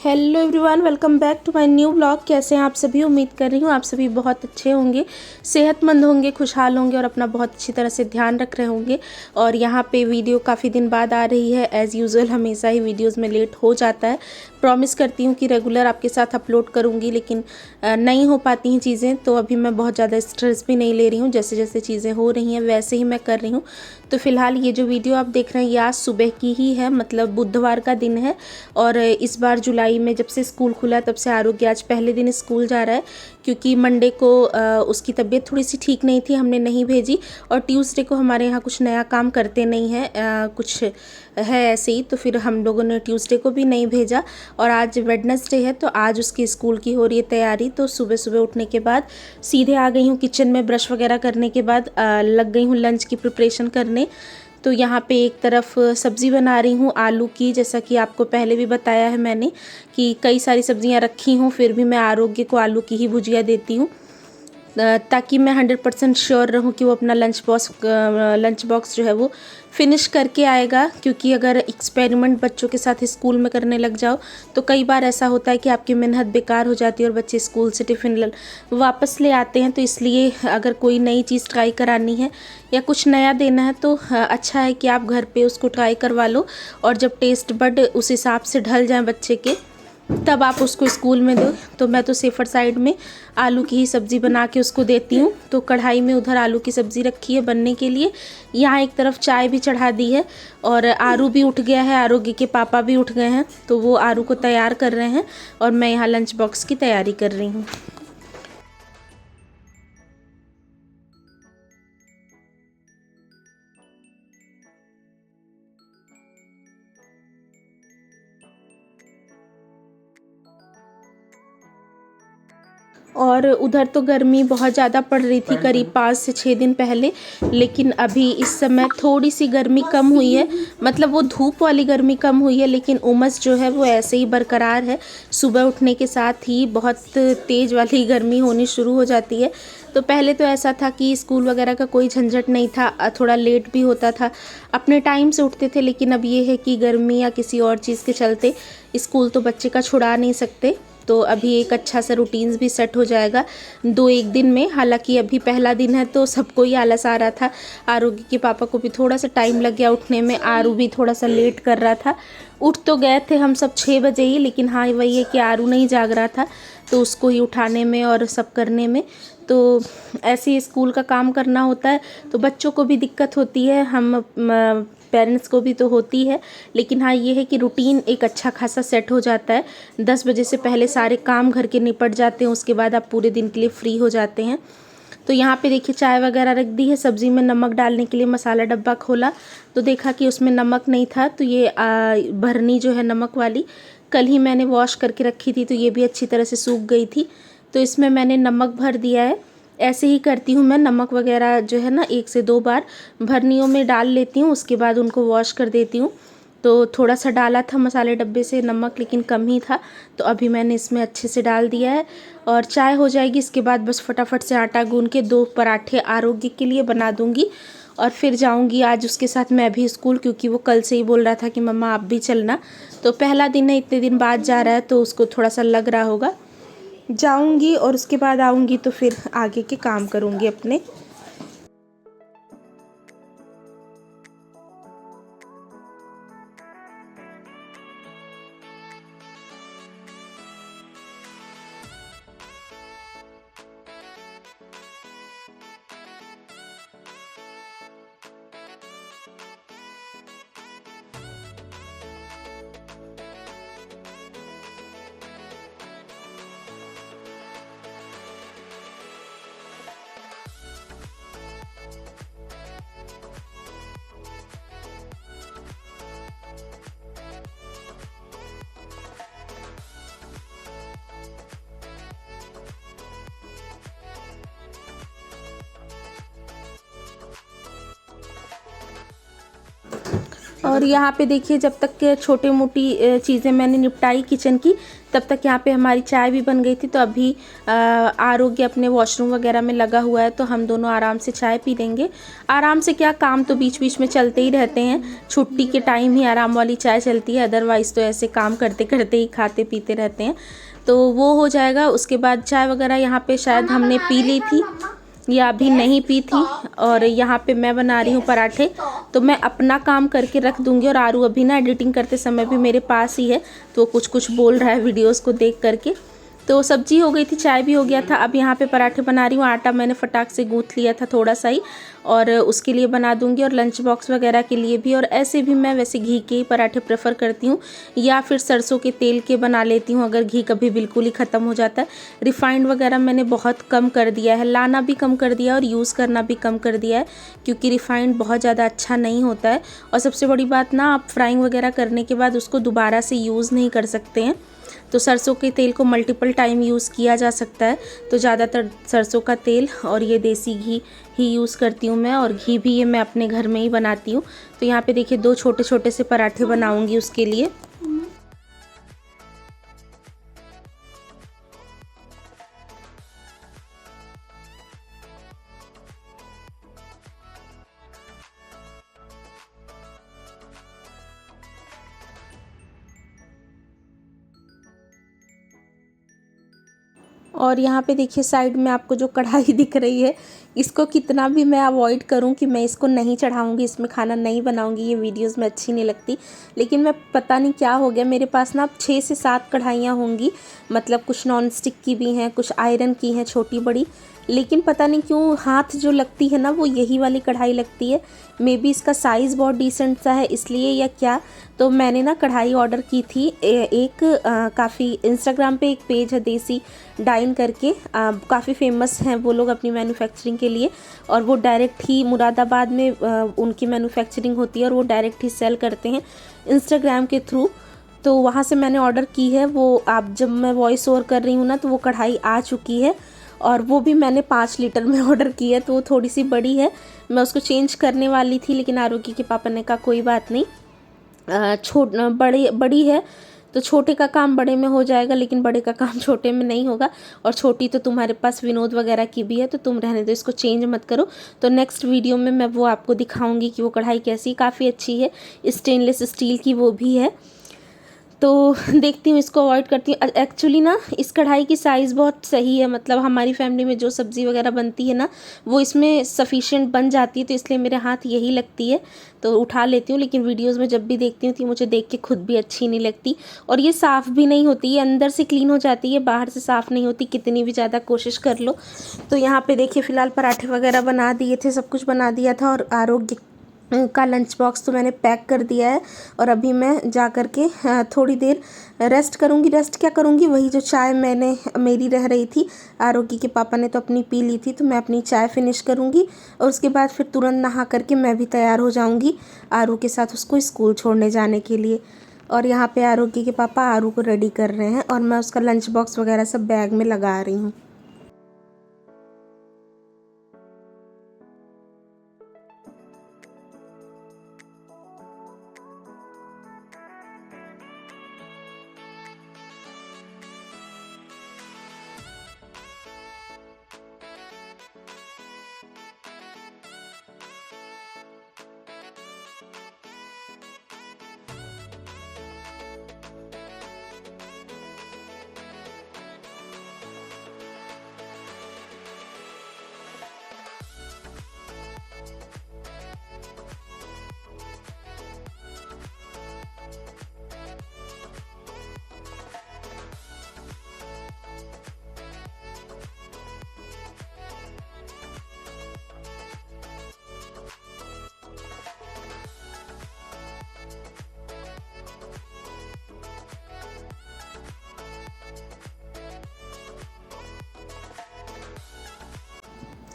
Hello everyone, welcome back to my new blog. कैसे हैं आप सभी? उम्मीद कर रही हूँ आप सभी बहुत अच्छे होंगे, सेहतमंद होंगे, खुशहाल होंगे और अपना बहुत अच्छी तरह से ध्यान रख रहे होंगे। और यहाँ पे वीडियो काफ़ी दिन बाद आ रही है। एज़ यूजुअल हमेशा ही वीडियोस में लेट हो जाता है। प्रॉमिस करती हूँ कि रेगुलर आपके साथ अपलोड करूँगी, लेकिन नहीं हो पाती हैं चीज़ें। तो अभी मैं बहुत ज़्यादा स्ट्रेस भी नहीं ले रही हूँ, जैसे जैसे चीज़ें हो रही हैं वैसे ही मैं कर रही हूँ। तो फ़िलहाल ये जो वीडियो आप देख रहे हैं ये आज सुबह की ही है, मतलब बुधवार का दिन है। और इस बार जुलाई में जब से स्कूल खुला तब से आरोग्य आज पहले दिन स्कूल जा रहा है, क्योंकि मंडे को उसकी तबीयत थोड़ी सी ठीक नहीं थी, हमने नहीं भेजी। और ट्यूसडे को हमारे यहाँ कुछ नया काम करते नहीं हैं, कुछ है ऐसे ही, तो फिर हम लोगों ने ट्यूसडे को भी नहीं भेजा। और आज वेडनेसडे है, तो आज उसकी स्कूल की हो रही है तैयारी। तो सुबह सुबह उठने के बाद सीधे आ गई हूँ किचन में, ब्रश वगैरह करने के बाद लग गई हूँ लंच की प्रिपरेशन करने। तो यहाँ पे एक तरफ सब्ज़ी बना रही हूँ आलू की, जैसा कि आपको पहले भी बताया है मैंने कि कई सारी सब्ज़ियाँ रखी हूँ, फिर भी मैं आरोग्य को आलू की ही भुजिया देती हूँ, ताकि मैं 100% श्योर रहूँ कि वो अपना लंच बॉक्स जो है वो फिनिश करके आएगा। क्योंकि अगर एक्सपेरिमेंट बच्चों के साथ स्कूल में करने लग जाओ तो कई बार ऐसा होता है कि आपकी मेहनत बेकार हो जाती है और बच्चे स्कूल से टिफ़िन वापस ले आते हैं। तो इसलिए अगर कोई नई चीज़ ट्राई करानी है या कुछ नया देना है तो अच्छा है कि आप घर पे उसको ट्राई करवा लो, और जब टेस्ट बड उस हिसाब से ढल जाए बच्चे के तब आप उसको स्कूल में दो। तो मैं तो सेफर साइड में आलू की ही सब्ज़ी बना के उसको देती हूँ। तो कढ़ाई में उधर आलू की सब्ज़ी रखी है बनने के लिए, यहाँ एक तरफ चाय भी चढ़ा दी है। और आरू भी उठ गया है, आरोग्य के पापा भी उठ गए हैं, तो वो आरू को तैयार कर रहे हैं और मैं यहाँ लंच बॉक्स की तैयारी कर रही हूँ। और उधर तो गर्मी बहुत ज़्यादा पड़ रही थी करीब 5 से 6 दिन पहले, लेकिन अभी इस समय थोड़ी सी गर्मी कम हुई है। मतलब वो धूप वाली गर्मी कम हुई है, लेकिन उमस जो है वो ऐसे ही बरकरार है। सुबह उठने के साथ ही बहुत तेज़ वाली गर्मी होनी शुरू हो जाती है। तो पहले तो ऐसा था कि स्कूल वगैरह का कोई झंझट नहीं था, थोड़ा लेट भी होता था, अपने टाइम से उठते थे। लेकिन अब ये है कि गर्मी या किसी और चीज़ के चलते स्कूल तो बच्चे का छुड़ा नहीं सकते। तो अभी एक अच्छा सा रूटीन्स भी सेट हो जाएगा 2-1 दिन में। हालांकि अभी पहला दिन है तो सबको ही आलस आ रहा था, आरोग्य के पापा को भी थोड़ा सा टाइम लग गया उठने में, आरू भी थोड़ा सा लेट कर रहा था। उठ तो गए थे हम सब 6 बजे ही, लेकिन हाँ वही है कि आरू नहीं जाग रहा था, तो उसको ही उठाने में और सब करने में तो ऐसे ही स्कूल का काम करना होता है। तो बच्चों को भी दिक्कत होती है, हम पेरेंट्स को भी तो होती है। लेकिन हाँ ये है कि रूटीन एक अच्छा खासा सेट हो जाता है। 10 बजे से पहले सारे काम घर के निपट जाते हैं, उसके बाद आप पूरे दिन के लिए फ्री हो जाते हैं। तो यहाँ पे देखिए चाय वगैरह रख दी है, सब्ज़ी में नमक डालने के लिए मसाला डब्बा खोला तो देखा कि उसमें नमक नहीं था। तो ये भरनी जो है नमक वाली कल ही मैंने वॉश करके रखी थी, तो ये भी अच्छी तरह से सूख गई थी। तो इसमें मैंने नमक भर दिया है। ऐसे ही करती हूँ मैं, नमक वगैरह जो है ना 1 से 2 बार भरनियों में डाल लेती हूँ, उसके बाद उनको वॉश कर देती हूँ। तो थोड़ा सा डाला था मसाले डब्बे से नमक, लेकिन कम ही था, तो अभी मैंने इसमें अच्छे से डाल दिया है। और चाय हो जाएगी, इसके बाद बस फटाफट से आटा गूंद के 2 पराठे आरोग्य के लिए बना दूँगी और फिर जाऊँगी आज उसके साथ मैं भी स्कूल, क्योंकि वो कल से ही बोल रहा था कि मम्मा आप भी चलना। तो पहला दिन है, इतने दिन बाद जा रहा है, तो उसको थोड़ा सा लग रहा होगा। जाऊंगी और उसके बाद आऊंगी तो फिर आगे के काम करूंगी अपने। और यहाँ पे देखिए जब तक के छोटे मोटी चीज़ें मैंने निपटाई किचन की, तब तक यहाँ पे हमारी चाय भी बन गई थी। तो अभी आरोग्य अपने वॉशरूम वगैरह में लगा हुआ है, तो हम दोनों आराम से चाय पी लेंगे। आराम से क्या, काम तो बीच बीच में चलते ही रहते हैं, छुट्टी के टाइम ही आराम वाली चाय चलती है, अदरवाइज़ तो ऐसे काम करते करते ही खाते पीते रहते हैं। तो वो हो जाएगा। उसके बाद चाय वगैरह यहाँ पे शायद हमने पी ली थी या अभी नहीं पी थी। और यहाँ पे मैं बना रही हूँ पराठे, तो मैं अपना काम करके रख दूँगी। और आरू अभी ना एडिटिंग करते समय भी मेरे पास ही है, तो वो कुछ कुछ बोल रहा है वीडियोस को देख करके। तो सब्जी हो गई थी, चाय भी हो गया था। अब यहाँ पे पराठे बना रही हूँ। आटा मैंने फटाक से गूँथ लिया था थोड़ा सा ही, और उसके लिए बना दूँगी, और लंच बॉक्स वगैरह के लिए भी। और ऐसे भी मैं वैसे घी के ही पराठे प्रेफर करती हूँ, या फिर सरसों के तेल के बना लेती हूँ अगर घी कभी बिल्कुल ही ख़त्म हो जाता है। रिफाइंड वगैरह मैंने बहुत कम कर दिया है, लाना भी कम कर दिया और यूज़ करना भी कम कर दिया है, क्योंकि रिफाइंड बहुत ज़्यादा अच्छा नहीं होता है। और सबसे बड़ी बात ना, आप फ्राइंग वगैरह करने के बाद उसको दोबारा से यूज़ नहीं कर सकते हैं। तो सरसों के तेल को मल्टीपल टाइम यूज़ किया जा सकता है। तो ज़्यादातर सरसों का तेल और ये देसी घी ही यूज़ करती हूँ मैं। और घी भी ये मैं अपने घर में ही बनाती हूँ। तो यहाँ पे देखिए 2 छोटे छोटे से पराठे बनाऊँगी उसके लिए। और यहाँ पे देखिए साइड में आपको जो कढ़ाई दिख रही है, इसको कितना भी मैं अवॉइड करूँ कि मैं इसको नहीं चढ़ाऊँगी, इसमें खाना नहीं बनाऊँगी, ये वीडियोस में अच्छी नहीं लगती, लेकिन मैं पता नहीं क्या हो गया, मेरे पास ना अब 6 से 7 कढ़ाइयाँ होंगी। मतलब कुछ नॉन स्टिक की भी हैं, कुछ आयरन की हैं छोटी बड़ी, लेकिन पता नहीं क्यों हाथ जो लगती है ना, वो यही वाली कढ़ाई लगती है। मे बी इसका साइज़ बहुत डिसेंट सा है इसलिए या क्या। तो मैंने ना कढ़ाई ऑर्डर की थी एक काफ़ी, इंस्टाग्राम पे एक पेज है देसी डाइन करके, काफ़ी फेमस हैं वो लोग अपनी मैन्युफैक्चरिंग के लिए। और वो डायरेक्ट ही मुरादाबाद में उनकी मैन्युफैक्चरिंग होती है, और वो डायरेक्ट ही सेल करते हैं इंस्टाग्राम के थ्रू। तो वहाँ से मैंने ऑर्डर की है वो। आप जब मैं वॉइस ओवर कर रही हूँ ना, तो वो कढ़ाई आ चुकी है, और वो भी मैंने 5 लीटर में ऑर्डर की है, तो वो थोड़ी सी बड़ी है। मैं उसको चेंज करने वाली थी, लेकिन आरोग्य के पापा ने कहा कोई बात नहीं, बड़ी है तो छोटे का काम बड़े में हो जाएगा, लेकिन बड़े का काम छोटे में नहीं होगा। और छोटी तो तुम्हारे पास विनोद वगैरह की भी है, तो तुम रहने दो, इसको चेंज मत करो। तो नेक्स्ट वीडियो में मैं वो आपको दिखाऊंगी कि वो कढ़ाई कैसी, काफ़ी अच्छी है, स्टेनलेस स्टील की वो भी है। तो देखती हूँ, इसको अवॉइड करती हूँ। एक्चुअली ना इस कढ़ाई की साइज़ बहुत सही है, मतलब हमारी फैमिली में जो सब्ज़ी वगैरह बनती है ना, वो इसमें सफिशिएंट बन जाती है, तो इसलिए मेरे हाथ यही लगती है, तो उठा लेती हूँ। लेकिन वीडियोस में जब भी देखती हूँ तो मुझे देख के खुद भी अच्छी नहीं लगती। और ये साफ़ भी नहीं होती, ये अंदर से क्लीन हो जाती है, बाहर से साफ़ नहीं होती, कितनी भी ज़्यादा कोशिश कर लो। तो यहाँ पर देखिए फ़िलहाल पराठे वगैरह बना दिए थे, सब कुछ बना दिया था, और आरोग्य का लंच बॉक्स तो मैंने पैक कर दिया है। और अभी मैं जा कर के थोड़ी देर रेस्ट करूँगी। रेस्ट क्या करूँगी, वही जो चाय मेरी रह रही थी, आरोग्य के पापा ने तो अपनी पी ली थी, तो मैं अपनी चाय फिनिश करूँगी, और उसके बाद फिर तुरंत नहा करके मैं भी तैयार हो जाऊँगी आरू के साथ उसको स्कूल छोड़ने जाने के लिए। और यहाँ पे आरोग्य के पापा आरू को रेडी कर रहे हैं, और मैं उसका लंच बॉक्स वगैरह सब बैग में लगा रही हूँ।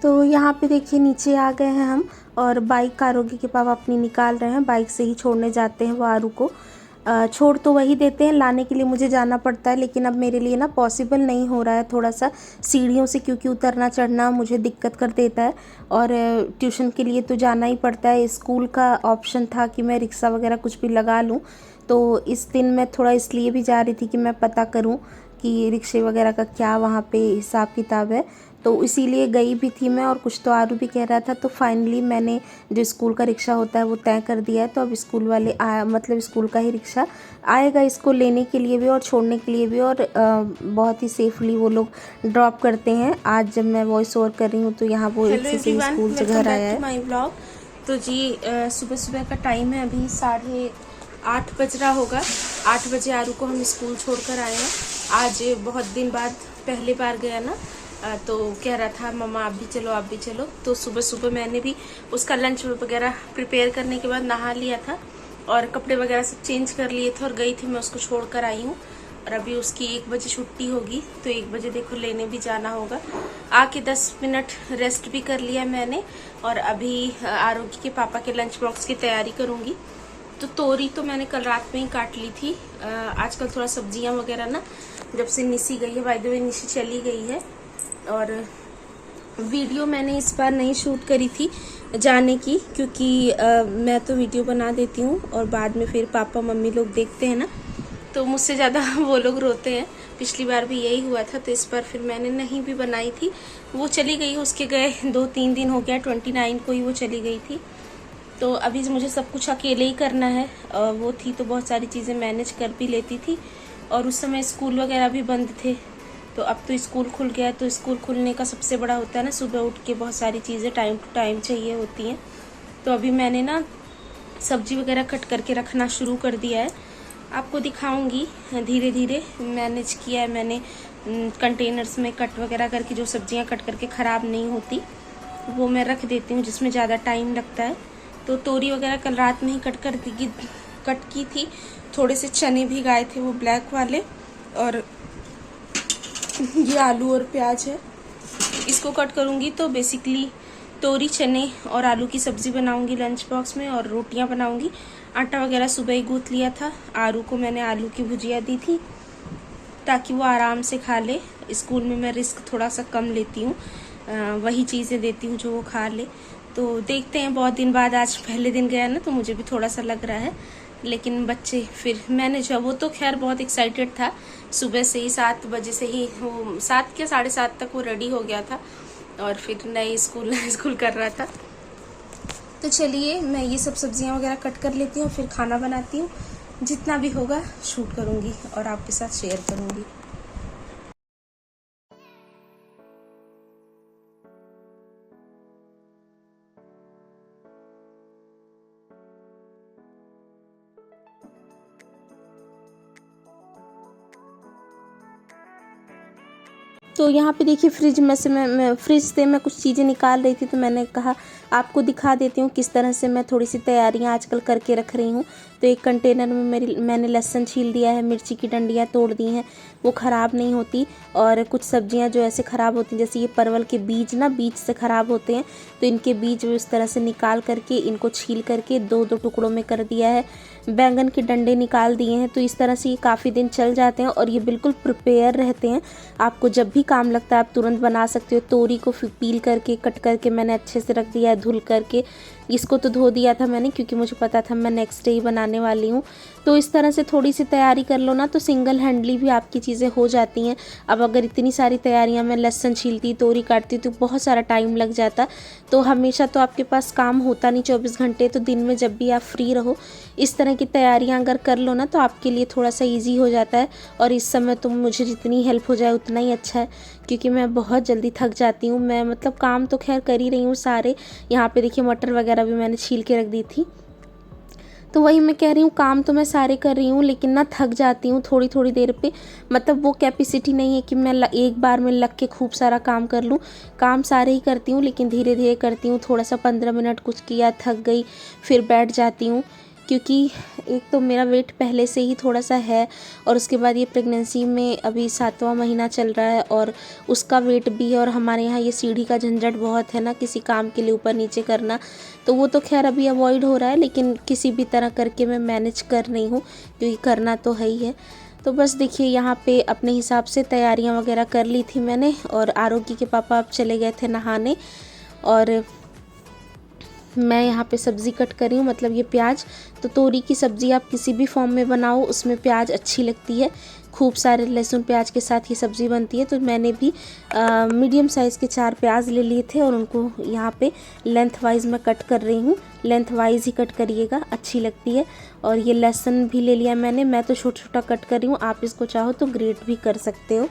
तो यहाँ पे देखिए नीचे आ गए हैं हम, और बाइक आरोग्य के पापा अपनी निकाल रहे हैं, बाइक से ही छोड़ने जाते हैं वो आरू को। छोड़ तो वही देते हैं, लाने के लिए मुझे जाना पड़ता है, लेकिन अब मेरे लिए ना पॉसिबल नहीं हो रहा है थोड़ा सा सीढ़ियों से, क्योंकि उतरना चढ़ना मुझे दिक्कत कर देता है। और ट्यूशन के लिए तो जाना ही पड़ता है। स्कूल का ऑप्शन था कि मैं रिक्शा वगैरह कुछ भी लगा लूँ, तो इस दिन मैं थोड़ा इसलिए भी जा रही थी कि मैं पता करूं कि रिक्शे वगैरह का क्या वहाँ पे हिसाब किताब है, तो इसीलिए गई भी थी मैं। और कुछ तो आरू भी कह रहा था, तो फाइनली मैंने जो स्कूल का रिक्शा होता है वो तय कर दिया है। तो अब स्कूल वाले मतलब स्कूल का ही रिक्शा आएगा इसको लेने के लिए भी और छोड़ने के लिए भी, और बहुत ही सेफली वो लोग ड्रॉप करते हैं। आज जब मैं वॉइस ओवर कर रही हूँ तो यहाँ वो रिक्शे से स्कूल से घर आया है। My vlog. तो जी सुबह सुबह का टाइम है, अभी 8:30 बज रहा होगा। 8 बजे आरू को हम स्कूल छोड़कर आए हैं। आज बहुत दिन बाद पहली बार गया ना, तो कह रहा था मम्मा आप भी चलो आप भी चलो। तो सुबह सुबह मैंने भी उसका लंच वगैरह प्रिपेयर करने के बाद नहा लिया था और कपड़े वगैरह सब चेंज कर लिए थे और गई थी, मैं उसको छोड़ कर आई हूँ। और अभी उसकी 1 बजे छुट्टी होगी, तो 1 बजे देखो लेने भी जाना होगा। आके 10 मिनट रेस्ट भी कर लिया मैंने, और अभी आरोग्य के पापा के लंच बॉक्स की तैयारी करूँगी। तो तोरी तो मैंने कल रात में ही काट ली थी। आजकल थोड़ा सब्जियां वगैरह ना, जब से निशी गई है, बाय द वे निशी चली गई है, और वीडियो मैंने इस बार नहीं शूट करी थी जाने की, क्योंकि मैं तो वीडियो बना देती हूँ और बाद में फिर पापा मम्मी लोग देखते हैं ना, तो मुझसे ज़्यादा वो लोग रोते हैं। पिछली बार भी यही हुआ था, तो इस बार फिर मैंने नहीं भी बनाई थी। वो चली गई, उसके गए 2-3 दिन हो गया, 29 को ही वो चली गई थी। तो अभी मुझे सब कुछ अकेले ही करना है। वो थी तो बहुत सारी चीज़ें मैनेज कर भी लेती थी, और उस समय स्कूल वगैरह भी बंद थे। तो अब तो स्कूल खुल गया, तो स्कूल खुलने का सबसे बड़ा होता है ना, सुबह उठ के बहुत सारी चीज़ें टाइम टू टाइम चाहिए होती हैं। तो अभी मैंने ना सब्जी वगैरह कट करके रखना शुरू कर दिया है, आपको दिखाऊंगी धीरे धीरे। मैनेज किया है मैंने कंटेनर्स में कट वगैरह करके, जो सब्जियां कट करके ख़राब नहीं होती वो मैं रख देती हूँ, जिसमें ज़्यादा टाइम लगता है। तो तोरी वगैरह कल रात में ही कट की थी। थोड़े से चने भी गाए थे, वो ब्लैक वाले, और ये आलू और प्याज है, इसको कट करूँगी। तो बेसिकली तोरी, चने और आलू की सब्ज़ी बनाऊँगी लंच बॉक्स में, और रोटियाँ बनाऊँगी। आटा वगैरह सुबह ही गूँथ लिया था। आरू को मैंने आलू की भुजिया दी थी ताकि वो आराम से खा ले। स्कूल में मैं रिस्क थोड़ा सा कम लेती हूँ, वही चीज़ें देती हूँ जो वो खा ले। तो देखते हैं, बहुत दिन बाद आज पहले दिन गया ना, तो मुझे भी थोड़ा सा लग रहा है। लेकिन बच्चे फिर मैंने जो, वो तो खैर बहुत एक्साइटेड था, सुबह से ही 7 बजे से ही, वो 7 या 7:30 तक वो रेडी हो गया था, और फिर नए स्कूल कर रहा था। तो चलिए मैं ये सब सब्जियां वगैरह कट कर लेती हूँ, फिर खाना बनाती हूँ। जितना भी होगा शूट करूँगी और आपके साथ शेयर करूँगी। तो यहाँ पे देखिए फ्रिज में से मैं फ्रिज से मैं कुछ चीज़ें निकाल रही थी, तो मैंने कहा आपको दिखा देती हूँ किस तरह से मैं थोड़ी सी तैयारियाँ आजकल करके रख रही हूँ। तो एक कंटेनर में मैंने लहसुन छील दिया है, मिर्ची की डंडियाँ तोड़ दी हैं, वो ख़राब नहीं होती। और कुछ सब्जियाँ जो ऐसे ख़राब होती हैं, जैसे ये परवल के बीज ना, बीज से ख़राब होते हैं, तो इनके बीज इस तरह से निकाल करके इनको छील करके 2-2 टुकड़ों में कर दिया है। बैंगन के डंडे निकाल दिए हैं, तो इस तरह से ये काफ़ी दिन चल जाते हैं और ये बिल्कुल प्रिपेयर रहते हैं। आपको जब भी काम लगता है आप तुरंत बना सकते हो। तोरी को पील करके कट करके मैंने अच्छे से रख दिया है धुल करके। इसको तो धो दिया था मैंने, क्योंकि मुझे पता था मैं नेक्स्ट डे ही बनाने वाली हूँ। तो इस तरह से थोड़ी सी तैयारी कर लो ना, तो सिंगल हैंडली भी आपकी चीज़ें हो जाती हैं। अब अगर इतनी सारी तैयारियाँ, मैं लहसुन छीलती, तोरी काटती, तो बहुत सारा टाइम लग जाता। तो हमेशा तो आपके पास काम होता नहीं 24 घंटे, तो दिन में जब भी आप फ्री रहो, इस तरह की तैयारियां अगर कर लो ना, तो आपके लिए थोड़ा सा इजी हो जाता है। और इस समय तो मुझे जितनी हेल्प हो जाए उतना ही अच्छा है, क्योंकि मैं बहुत जल्दी थक जाती हूँ। मैं मतलब काम तो खैर कर ही रही हूँ सारे। यहाँ पे देखिए मटर वगैरह भी मैंने छील के रख दी थी। तो वही मैं कह रही हूँ, काम तो मैं सारे कर रही हूँ, लेकिन ना थक जाती हूँ थोड़ी थोड़ी देर पे। मतलब वो कैपेसिटी नहीं है कि मैं एक बार में लग के खूब सारा काम कर लूँ। काम सारे ही करती हूँ, लेकिन धीरे धीरे करती हूँ। थोड़ा सा 15 मिनट कुछ किया, थक गई, फिर बैठ जाती हूँ। क्योंकि एक तो मेरा वेट पहले से ही थोड़ा सा है, और उसके बाद ये प्रेगनेंसी में अभी 7वां महीना चल रहा है, और उसका वेट भी है। और हमारे यहाँ ये सीढ़ी का झंझट बहुत है ना, किसी काम के लिए ऊपर नीचे करना। तो वो तो खैर अभी अवॉइड हो रहा है, लेकिन किसी भी तरह करके मैं मैनेज कर रही हूँ, क्योंकि करना तो है ही है। तो बस देखिए यहाँ पे अपने हिसाब से तैयारियाँ वगैरह कर ली थी मैंने। और आरोग्य के पापा अब चले गए थे नहाने, और मैं यहाँ पे सब्ज़ी कट कर रही हूँ, मतलब ये प्याज। तो तोरी की सब्ज़ी आप किसी भी फॉर्म में बनाओ, उसमें प्याज अच्छी लगती है। खूब सारे लहसुन प्याज के साथ ये सब्ज़ी बनती है। तो मैंने भी मीडियम साइज़ के 4 प्याज ले लिए थे और उनको यहाँ पे लेंथ वाइज मैं कट कर रही हूँ। लेंथ वाइज ही कट करिएगा, अच्छी लगती है। और ये लहसुन भी ले लिया मैंने, मैं तो छोटा छोटा कट कर रही हूँ, आप इसको चाहो तो ग्रेट भी कर सकते हो।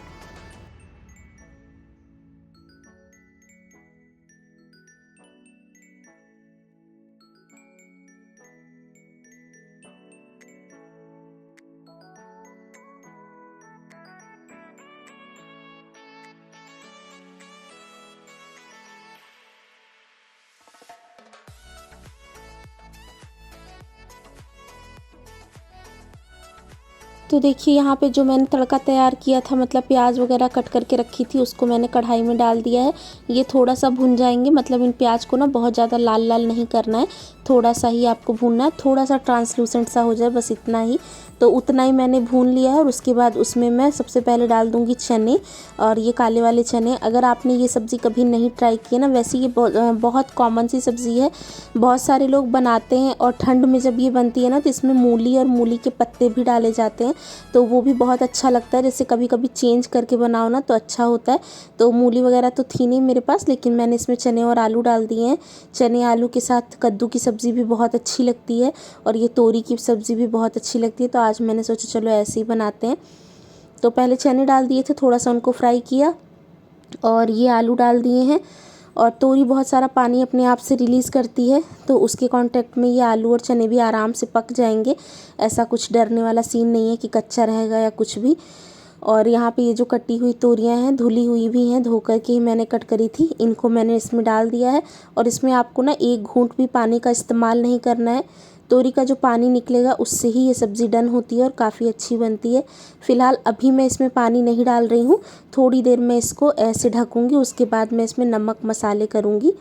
तो देखिए यहाँ पे जो मैंने तड़का तैयार किया था, मतलब प्याज वगैरह कट करके रखी थी, उसको मैंने कढ़ाई में डाल दिया है। ये थोड़ा सा भुन जाएंगे, मतलब इन प्याज को ना बहुत ज़्यादा लाल लाल नहीं करना है, थोड़ा सा ही आपको भूनना है, थोड़ा सा ट्रांसलूसेंट सा हो जाए, बस इतना ही। तो उतना ही मैंने भून लिया है। और उसके बाद उसमें मैं सबसे पहले डाल दूँगी चने, और ये काले वाले चने। अगर आपने ये सब्ज़ी कभी नहीं ट्राई की है ना, वैसे ये बहुत कॉमन सी सब्ज़ी है, बहुत सारे लोग बनाते हैं। और ठंड में जब ये बनती है ना, तो इसमें मूली और मूली के पत्ते भी डाले जाते हैं, तो वो भी बहुत अच्छा लगता है। जैसे कभी कभी चेंज करके बनाओ ना तो अच्छा होता है। तो मूली वगैरह तो थी नहीं मेरे पास, लेकिन मैंने इसमें चने और आलू डाल दिए हैं। चने आलू के साथ कद्दू की सब्ज़ी भी बहुत अच्छी लगती है, और ये तोरी की सब्ज़ी भी बहुत अच्छी लगती है। तो आज मैंने सोचा चलो ऐसे ही बनाते हैं। तो पहले चने डाल दिए थे, थोड़ा सा उनको फ्राई किया, और ये आलू डाल दिए हैं। और तोरी बहुत सारा पानी अपने आप से रिलीज़ करती है, तो उसके कांटेक्ट में ये आलू और चने भी आराम से पक जाएंगे। ऐसा कुछ डरने वाला सीन नहीं है कि कच्चा रहेगा या कुछ भी। और यहाँ पे ये जो कटी हुई तोरियाँ हैं, धुली हुई भी हैं, धो कर के ही मैंने कट करी थी, इनको मैंने इसमें डाल दिया है। और इसमें आपको ना एक घूंट भी पानी का इस्तेमाल नहीं करना है। तोरी का जो पानी निकलेगा उससे ही ये सब्ज़ी डन होती है और काफ़ी अच्छी बनती है। फ़िलहाल अभी मैं इसमें पानी नहीं डाल रही हूँ, थोड़ी देर मैं इसको ऐसे ढकूँगी, उसके बाद मैं इसमें नमक मसाले करूँगी।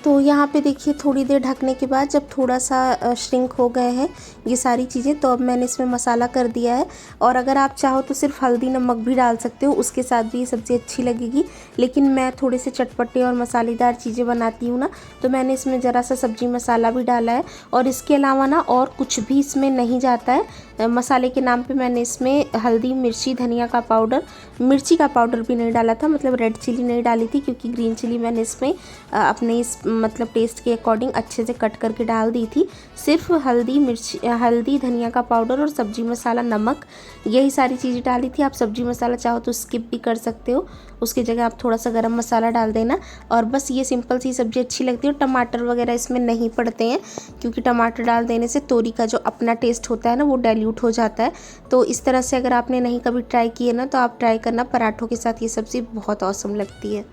तो यहाँ पे देखिए थोड़ी देर ढकने के बाद जब थोड़ा सा श्रिंक हो गए हैं ये सारी चीज़ें, तो अब मैंने इसमें मसाला कर दिया है। और अगर आप चाहो तो सिर्फ हल्दी नमक भी डाल सकते हो, उसके साथ भी ये सब्ज़ी अच्छी लगेगी। लेकिन मैं थोड़े से चटपटे और मसालेदार चीज़ें बनाती हूँ ना, तो मैंने इसमें ज़रा सा सब्ज़ी मसाला भी डाला है। और इसके अलावा ना और कुछ भी इसमें नहीं जाता है। मसाले के नाम पे मैंने इसमें हल्दी, मिर्ची, धनिया का पाउडर, मिर्ची का पाउडर भी नहीं डाला था, मतलब रेड चिली नहीं डाली थी, क्योंकि ग्रीन चिली मैंने इसमें अपने इस मतलब टेस्ट के अकॉर्डिंग अच्छे से कट करके डाल दी थी। सिर्फ हल्दी, मिर्ची, हल्दी, धनिया का पाउडर और सब्जी मसाला, नमक, यही सारी चीज़ें डाली थी। आप सब्जी मसाला चाहो तो स्किप भी कर सकते हो, उसकी जगह आप थोड़ा सा गरम मसाला डाल देना। और बस ये सिंपल सी सब्ज़ी अच्छी लगती है। और टमाटर वगैरह इसमें नहीं पड़ते हैं, क्योंकि टमाटर डाल देने से तोरी का जो अपना टेस्ट होता है ना वो डाइल्यूट हो जाता है। तो इस तरह से अगर आपने नहीं कभी ट्राई की है ना, तो आप ट्राई करना, पराठों के साथ ये सब्ज़ी बहुत ऑसम लगती है।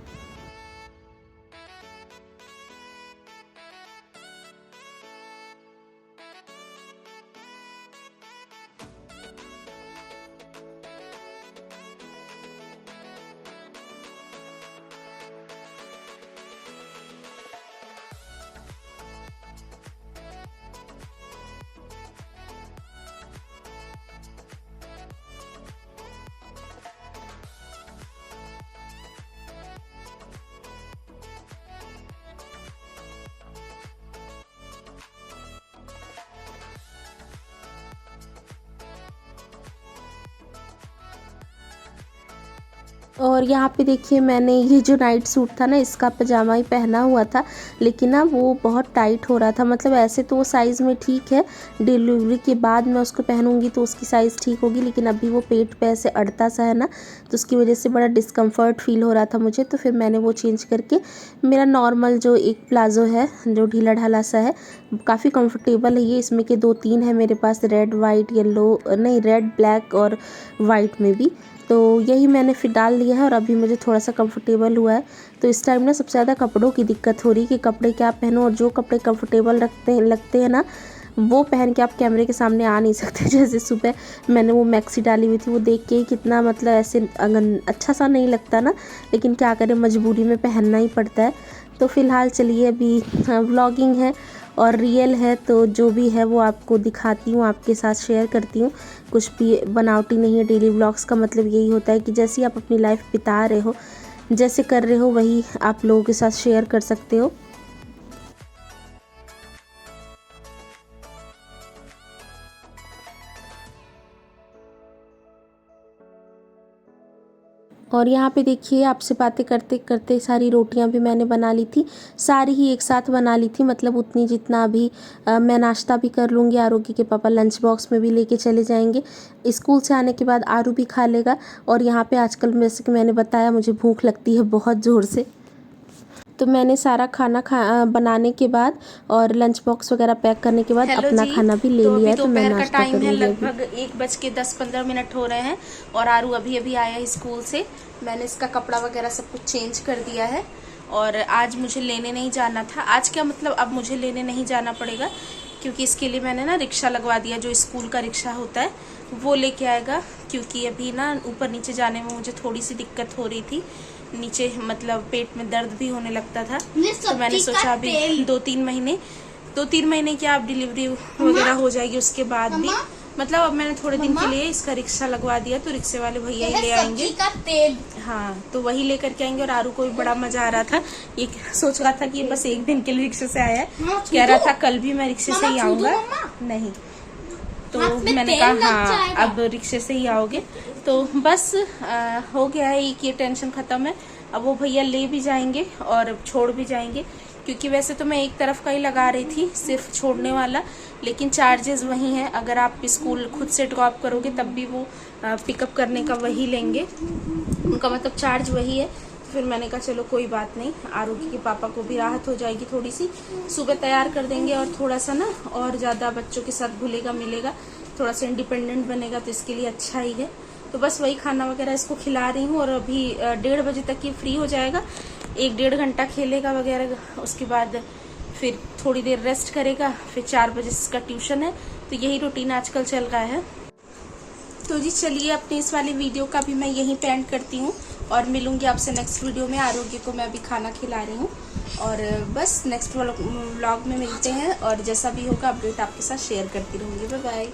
और यहाँ पे देखिए मैंने ये जो नाइट सूट था ना, इसका पजामा ही पहना हुआ था, लेकिन ना वो बहुत टाइट हो रहा था। मतलब ऐसे तो वो साइज़ में ठीक है, डिलीवरी के बाद मैं उसको पहनूंगी तो उसकी साइज़ ठीक होगी, लेकिन अभी वो पेट पे ऐसे अड़ता सा है ना, तो उसकी वजह से बड़ा डिस्कम्फर्ट फील हो रहा था मुझे। तो फिर मैंने वो चेंज करके मेरा नॉर्मल जो एक प्लाज़ो है जो ढीला ढाला सा है, काफ़ी कंफर्टेबल है ये। इसमें के 2-3 है मेरे पास, रेड वाइट येलो, नहीं रेड ब्लैक और वाइट में भी। तो यही मैंने फिर डाल लिया है और अभी मुझे थोड़ा सा कंफर्टेबल हुआ है। तो इस टाइम ना सबसे ज़्यादा कपड़ों की दिक्कत हो रही है कि कपड़े क्या पहनो, और जो कपड़े कंफर्टेबल लगते हैं ना वो पहन के आप कैमरे के सामने आ नहीं सकते। जैसे सुबह मैंने वो मैक्सी डाली हुई थी, वो देख के ही कितना मतलब ऐसे अच्छा सा नहीं लगता ना, लेकिन क्या करें, मजबूरी में पहनना ही पड़ता है। तो फ़िलहाल चलिए अभी व्लॉगिंग है और रियल है, तो जो भी है वो आपको दिखाती हूँ, आपके साथ शेयर करती हूँ। कुछ भी बनावटी नहीं है। डेली व्लॉग्स का मतलब यही होता है कि जैसे आप अपनी लाइफ बिता रहे हो, जैसे कर रहे हो, वही आप लोगों के साथ शेयर कर सकते हो। और यहाँ पे देखिए, आपसे बातें करते करते सारी रोटियाँ भी मैंने बना ली थी, सारी ही एक साथ बना ली थी, मतलब उतनी जितना अभी मैं नाश्ता भी कर लूँगी। आरोगी के पापा लंच बॉक्स में भी लेके चले जाएंगे। स्कूल से आने के बाद आरू भी खा लेगा। और यहाँ पे आजकल जैसे कि मैंने बताया, मुझे भूख लगती है बहुत ज़ोर से, तो मैंने सारा खाना बनाने के बाद और लंच बॉक्स वगैरह पैक करने के बाद अपना खाना भी ले लिया है। तो मैं नाश्ता करूँगी। है लगभग 1:10-15 हो रहे हैं और आरू अभी अभी आया है स्कूल से। मैंने इसका कपड़ा वगैरह सब कुछ चेंज कर दिया है और आज मुझे लेने नहीं जाना था। आज क्या मतलब, अब मुझे लेने नहीं जाना पड़ेगा क्योंकि इसके लिए मैंने ना रिक्शा लगवा दिया, जो स्कूल का रिक्शा होता है वो लेके आएगा। क्योंकि अभी ना ऊपर नीचे जाने में मुझे थोड़ी सी दिक्कत हो रही थी, नीचे मतलब पेट में दर्द भी होने लगता था। तो मैंने सोचा अभी 2-3 महीने क्या अब डिलीवरी वगैरह हो जाएगी, उसके बाद भी मतलब अब मैंने थोड़े दिन के लिए इसका रिक्शा लगवा दिया, तो रिक्शे वाले भैया ही ले आएंगे। हाँ, तो वही लेकर के आएंगे। और आरू को भी बड़ा मजा आ रहा था, ये सोच रहा था कि बस एक दिन के लिए रिक्शे से आया है, कह रहा था कल भी मैं रिक्शे से ही आऊंगा। नहीं, तो मैंने कहा हाँ अब रिक्शे से ही आओगे। तो बस हो गया है, एक ये टेंशन खत्म है। अब वो भैया ले भी जाएंगे और छोड़ भी जाएंगे, क्योंकि वैसे तो मैं एक तरफ का ही लगा रही थी, सिर्फ छोड़ने वाला, लेकिन चार्जेस वही हैं। अगर आप स्कूल खुद से ड्रॉप करोगे तब भी वो पिकअप करने का वही लेंगे, उनका मतलब चार्ज वही है। फिर मैंने कहा चलो कोई बात नहीं, आरोगी के पापा को भी राहत हो जाएगी थोड़ी सी, सुबह तैयार कर देंगे और थोड़ा सा ना और ज़्यादा बच्चों के साथ घुलेगा मिलेगा, थोड़ा सा इंडिपेंडेंट बनेगा, तो इसके लिए अच्छा ही है। तो बस वही खाना वगैरह इसको खिला रही हूँ और अभी 1:30 बजे तक ये फ्री हो जाएगा, 1-1.5 घंटा खेलेगा वगैरह, उसके बाद फिर थोड़ी देर रेस्ट करेगा, फिर 4 बजे इसका ट्यूशन है। तो यही रूटीन आजकल चल रहा है। तो जी चलिए, अपनी इस वाली वीडियो का भी मैं यहीं पे एंड करती हूँ और मिलूंगी आपसे नेक्स्ट वीडियो में। आरोग्य को मैं अभी खाना खिला रही हूँ और बस नेक्स्ट व्लॉग में मिलते हैं और जैसा भी होगा अपडेट आपके साथ शेयर करती रहूँगी। Bye bye.